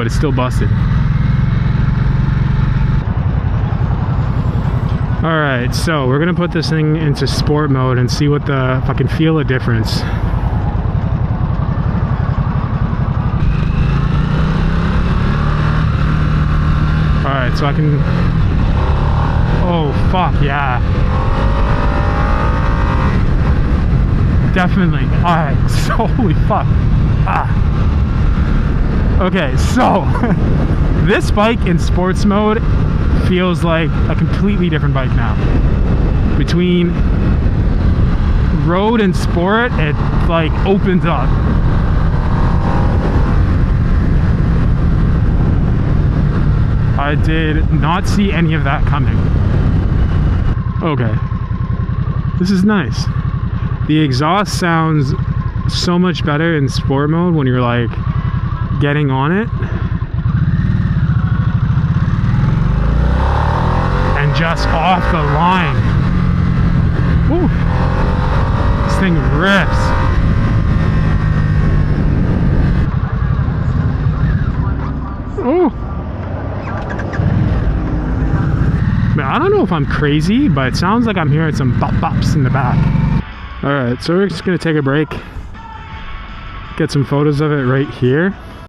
but it's still busted. Alright, so we're gonna put this thing into sport mode and see what if I can feel a difference. Alright, so I can... Oh, fuck, yeah. Definitely. Alright, so holy fuck. Okay, so this bike in sports mode feels like a completely different bike now. Between road and sport, it like opens up. I did not see any of that coming. Okay, this is nice. The exhaust sounds so much better in sport mode when you're like getting on it. And just off the line. Woo. This thing rips. Oh. I don't know if I'm crazy, but it sounds like I'm hearing some bop-bops in the back. Alright, so we're just gonna take a break, get some photos of it right here.